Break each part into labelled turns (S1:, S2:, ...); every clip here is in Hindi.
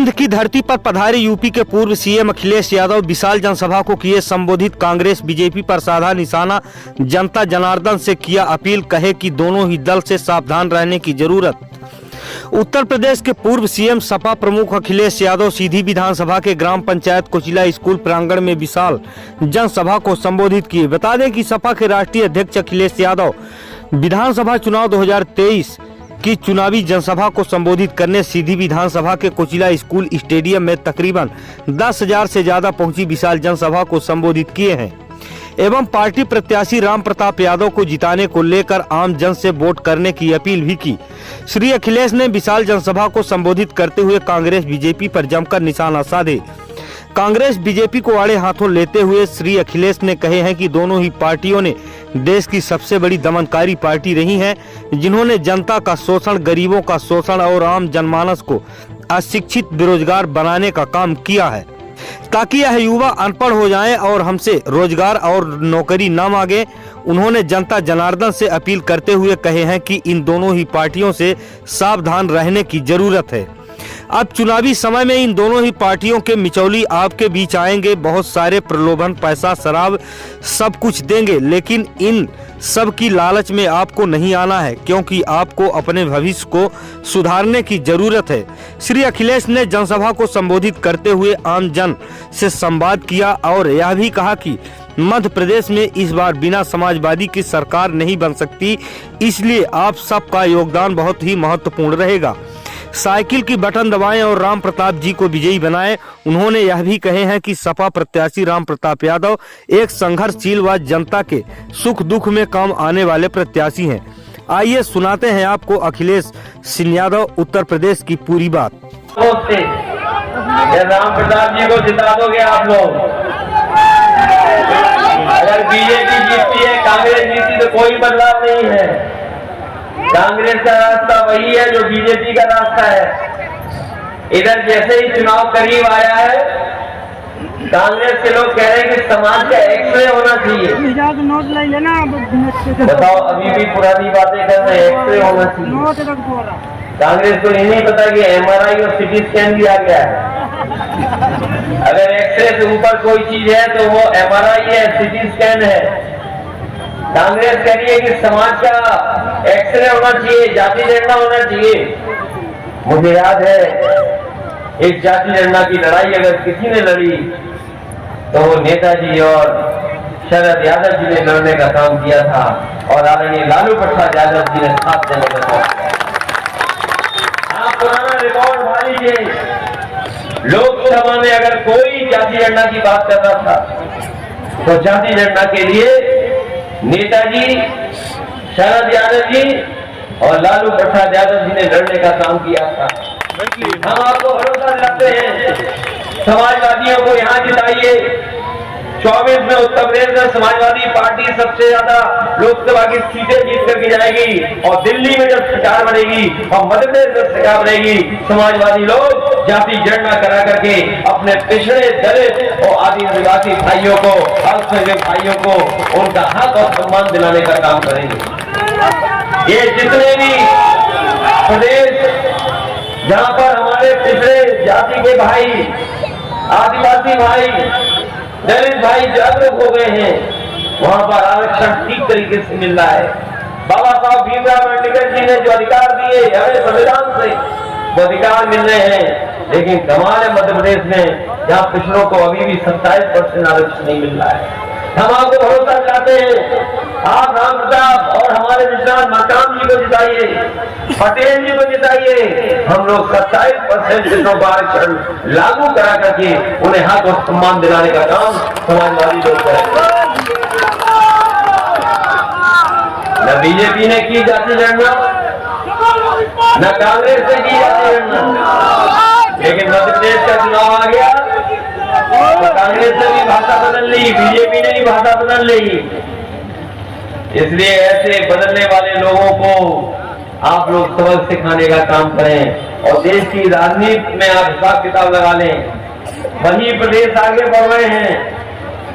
S1: विंध्य की धरती पर पधारे यूपी के पूर्व सीएम अखिलेश यादव विशाल जनसभा को किए संबोधित। कांग्रेस बीजेपी पर साधा निशाना, जनता जनार्दन से किया अपील, कहे कि दोनों ही दल से सावधान रहने की जरूरत। उत्तर प्रदेश के पूर्व सीएम सपा प्रमुख अखिलेश यादव सीधी विधानसभा के ग्राम पंचायत कोचिला स्कूल प्रांगण में विशाल जनसभा को संबोधित किए। बता दें कि सपा के राष्ट्रीय अध्यक्ष अखिलेश यादव विधानसभा चुनाव 2023 की चुनावी जनसभा को संबोधित करने सीधी विधानसभा के कोचिला स्कूल स्टेडियम में तकरीबन 10,000 से ज्यादा पहुंची विशाल जनसभा को संबोधित किए हैं एवं पार्टी प्रत्याशी राम प्रताप यादव को जिताने को लेकर आम जन से वोट करने की अपील भी की। श्री अखिलेश ने विशाल जनसभा को संबोधित करते हुए कांग्रेस बीजेपी पर जमकर निशाना साधे। कांग्रेस बीजेपी को आड़े हाथों लेते हुए श्री अखिलेश ने कहे हैं कि दोनों ही पार्टियों ने देश की सबसे बड़ी दमनकारी पार्टी रही हैं, जिन्होंने जनता का शोषण, गरीबों का शोषण और आम जनमानस को अशिक्षित, बेरोजगार बनाने का काम किया है ताकि यह युवा अनपढ़ हो जाएं और हमसे रोजगार और नौकरी न मांगे। उन्होंने जनता जनार्दन से अपील करते हुए कहे हैं कि इन दोनों ही पार्टियों से सावधान रहने की जरूरत है। अब चुनावी समय में इन दोनों ही पार्टियों के मिचौली आपके बीच आएंगे, बहुत सारे प्रलोभन, पैसा, शराब सब कुछ देंगे, लेकिन इन सब की लालच में आपको नहीं आना है, क्योंकि आपको अपने भविष्य को सुधारने की जरूरत है। श्री अखिलेश ने जनसभा को संबोधित करते हुए आम जन से संवाद किया और यह भी कहा कि मध्य प्रदेश में इस बार बिना समाजवादी की सरकार नहीं बन सकती, इसलिए आप सबका योगदान बहुत ही महत्वपूर्ण रहेगा। साइकिल की बटन दबाएं और राम प्रताप जी को विजयी बनाएं। उन्होंने यह भी कहे हैं कि सपा प्रत्याशी राम प्रताप यादव एक संघर्षशील व जनता के सुख दुख में काम आने वाले प्रत्याशी हैं। आइए सुनाते हैं आपको अखिलेश सिंह यादव उत्तर प्रदेश की पूरी बात।
S2: राम प्रताप जी को जिता दोगे आप लोग। अगर बीजेपी जीतती है, कांग्रेस जीतती तो कोई बदलाव नहीं है। कांग्रेस का रास्ता वही है जो बीजेपी का रास्ता है। इधर जैसे ही चुनाव करीब आया है, कांग्रेस के लोग कह रहे हैं कि समाज का एक्सरे होना चाहिए। बताओ, अभी भी पुरानी बातें कर रहे हैं, एक्सरे होना चाहिए। कांग्रेस को ये नहीं पता कि MRI और CT स्कैन भी आ गया है। अगर एक्सरे से ऊपर कोई चीज है तो वो MRI है, CT स्कैन है। कांग्रेस कह रही है कि समाज का एक्सरे होना चाहिए, जाति जनगणना होना चाहिए। मुझे याद है एक जाति जनगणना की लड़ाई अगर किसी ने लड़ी तो वो नेताजी और शरद यादव जी ने लड़ने का काम किया था और आदरणीय लालू प्रसाद यादव जी ने साथ देने का काम किया। आप पुराना रिकॉर्ड उठा लीजिए। लोकसभा में अगर कोई जाति जनगणना की बात कर रहा था तो जाति जनगणना के लिए नेताजी, शरद यादव जी और लालू प्रसाद यादव जी ने लड़ने का काम किया था। हम आपको भरोसा दिलाते हैं, समाजवादियों को यहाँ जिताइए। 24 में उत्तर प्रदेश में समाजवादी पार्टी सबसे ज्यादा लोकसभा की सीटें जीत करके जाएगी और दिल्ली में जब सरकार बनेगी और मध्य प्रदेश में सरकार बनेगी, समाजवादी लोग जाति जनगणना करा करके अपने पिछड़े, दलित और आदिवासी भाइयों को, अल्पसंख्यक भाइयों को उनका हक और सम्मान दिलाने का काम करेंगे। ये जितने भी प्रदेश जहां पर हमारे पिछड़े जाति के भाई, आदिवासी भाई, दलित भाई जागरूक हो गए हैं, वहां पर आरक्षण ठीक तरीके से मिल रहा है। बाबा साहब भीमराव अम्बेडकर जी ने जो अधिकार दिए हमें संविधान से, वो अधिकार मिल रहे हैं। लेकिन कमाल है मध्य प्रदेश में, जहां पिछड़ों को अभी भी 27% आरक्षण नहीं मिल रहा है। हम आपको भरोसा दिलाते हैं, आप राम प्रताप और हमारे विश्राम मकाम जी को जिताइए, पटेल जी को जिताइए। हम लोग 27% पिछड़ों का आरक्षण लागू करा करके उन्हें हक और सम्मान दिलाने का काम समाजवादी लोग करेंगे। न बीजेपी ने की जाति जनगणना, न कांग्रेस ने की जाति जनगणना, लेकिन मध्य प्रदेश का चुनाव आ गया तो कांग्रेस ने भी भाषा बदल ली, बीजेपी ने भी भाषा बदल ली। इसलिए ऐसे बदलने वाले लोगों को आप लोग सबक सिखाने का काम करें और देश की राजनीति में आप हिसाब किताब लगा लें। वही प्रदेश आगे बढ़ रहे हैं,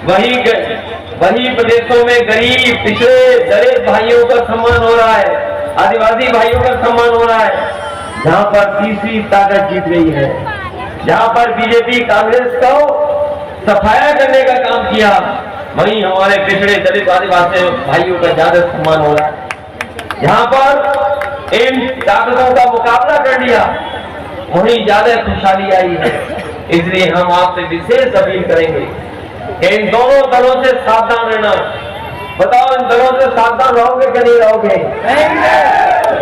S2: वही प्रदेशों में गरीब, पिछड़े, दलित भाइयों का सम्मान हो रहा है, आदिवासी भाइयों का सम्मान हो रहा है, जहां पर तीसरी ताकत जीत गई है। जहां पर बीजेपी कांग्रेस को सफाया करने का काम किया, वहीं हमारे पिछड़े दलित आदिवासी भाइयों का ज्यादा सम्मान हो रहा है। जहां पर इन ताकतों का मुकाबला कर लिया, वहीं ज्यादा खुशहाली आई है। इसलिए हम आपसे विशेष अपील करेंगे कि इन दोनों दलों से सावधान रहना। बताओ, इन दलों से सावधान रहोगे कि नहीं रहोगे?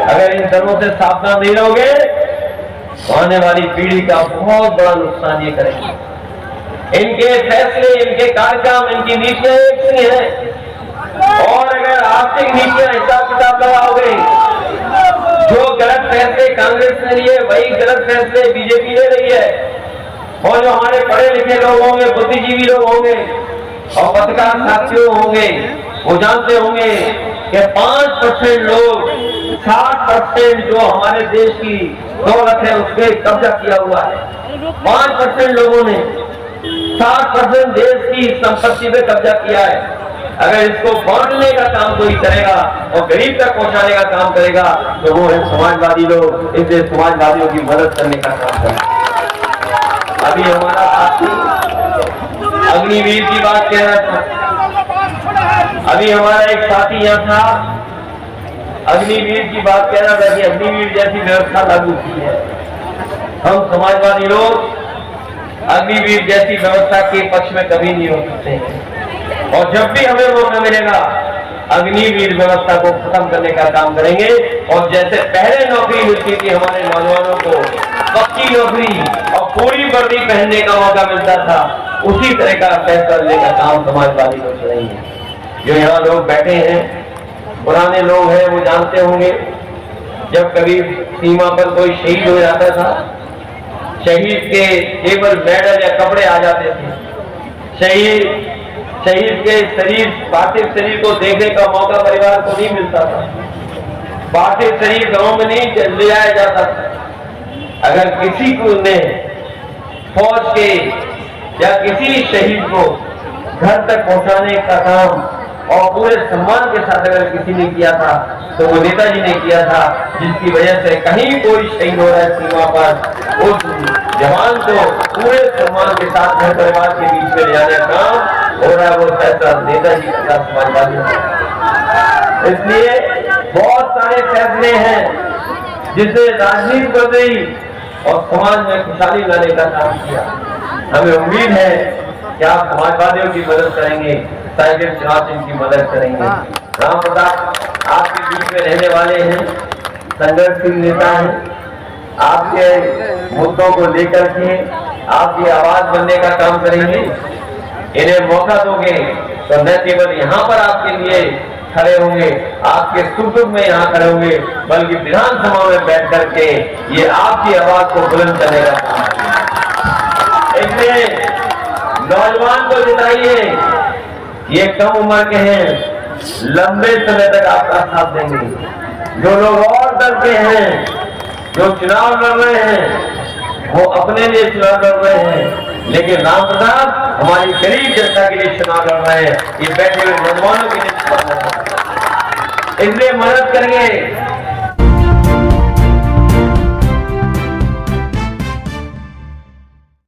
S2: अगर इन दलों से सावधान नहीं रहोगे तो आने वाली पीढ़ी का बहुत बड़ा नुकसान ये करेंगे। इनके फैसले, इनके कार्यक्रम, इनकी नीतियां एक सी हैं, और अगर आर्थिक नीतियां हिसाब किताब लगाओगे, जो गलत फैसले कांग्रेस ने लिए वही गलत फैसले बीजेपी ले रही है। और जो हमारे पढ़े लिखे लोग होंगे, बुद्धिजीवी लोग होंगे और पत्रकार साथियों होंगे, वो जानते होंगे कि 5% लोग 60% जो हमारे देश की दौलत है उस पर कब्जा किया हुआ है। 5% लोगों ने 60% देश की संपत्ति पे कब्जा किया है। अगर इसको बांटने का काम कोई करेगा और गरीब तक पहुंचाने का काम करेगा तो वो है समाजवादी लोग। इसलिए समाजवादियों की मदद करने का काम करेगा। अभी हमारा साथी अग्निवीर की बात कह रहा था। अभी हमारा एक साथी यहाँ था, अग्निवीर की बात कह रहा था कि अग्निवीर जैसी व्यवस्था लागू की है। हम समाजवादी लोग अग्निवीर जैसी व्यवस्था के पक्ष में कभी नहीं हो सकते हैं, और जब भी हमें मौका मिलेगा अग्निवीर व्यवस्था को खत्म करने का काम करेंगे। और जैसे पहले नौकरी मिलती थी हमारे नौजवानों को, पक्की नौकरी और पूरी वर्दी पहनने का मौका मिलता था, उसी तरह का फैसला लेने का काम समाजवादी लोग करेंगे। जो यहाँ लोग बैठे हैं, पुराने लोग हैं, वो जानते होंगे जब कभी सीमा पर कोई शहीद हो जाता था, शहीद के केवल मेडल या कपड़े आ जाते थे। शहीद के शरीर, पार्थिव शरीर को देखने का मौका परिवार को नहीं मिलता था। पार्थिव शरीर गांव में नहीं ले जाया जाता था। अगर किसी को ने फौज के या किसी शहीद को घर तक पहुंचाने का काम और पूरे सम्मान के साथ अगर किसी ने किया था तो वो नेताजी ने किया था, जिसकी वजह से कहीं कोई शहीद हो रहा है सीमा पर, उस जवान को पूरे सम्मान के साथ घर परिवार के बीच में ले जाने का काम हो रहा है। वो फैसला नेताजी का समाजवादी। इसलिए बहुत सारे फैसले हैं जिससे राजनीति बढ़ गई और समाज में खुशहाली लाने का काम किया। हमें उम्मीद है कि आप समाजवादियों की मदद करेंगे, साइकिल चुनाव की मदद करेंगे। राम प्रताप आपके बीच में रहने वाले हैं, संघर्षशील नेता हैं, आपके मुद्दों को लेकर के आपकी आवाज बनने का काम करेंगे। इन्हें मौका दोगे तो न केवल यहाँ पर आपके लिए खड़े होंगे, आपके सुख दुख में यहाँ खड़े होंगे, बल्कि विधानसभा में बैठ करके ये आपकी आवाज को बुलंद करने का काम। इसलिए नौजवान को जिताइए, ये कम उम्र के हैं, लंबे समय तक आपका साथ देंगे। जो लोग और दल के हैं, जो चुनाव लड़ रहे हैं, वो अपने लिए चुनाव लड़ रहे हैं, लेकिन राम प्रताप हमारी गरीब जनता के लिए चुनाव लड़ रहे हैं। ये बैठे हुए नौजवानों के लिए चुनाव लड़ रहे हैं। इसलिए मदद करेंगे।